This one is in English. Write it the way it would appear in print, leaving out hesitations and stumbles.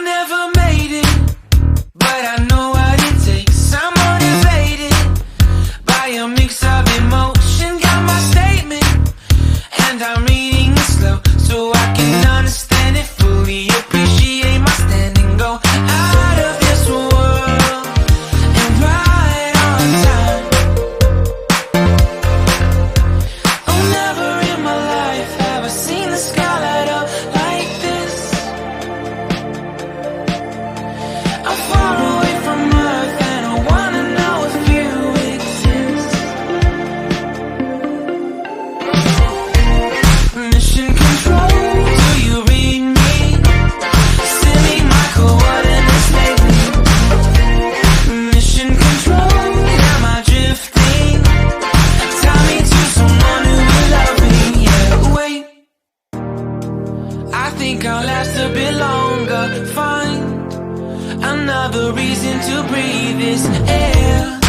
never made it, but I know what it takes. I'm motivated by a mix of emotion. Got my statement, and I'm reading it slow so I can understand it fully. Appreciate my standing, go out of this world and right on time. Oh, never in my life have I seen the sky light up like this. I'm far away from Earth and I wanna know if you exist. Mission control, do you read me? Send me my coordinates lately. Mission control, am I drifting? Tie me to someone who will love me. Yeah, wait, I think I'll last a bit longer. Find another reason to breathe this air.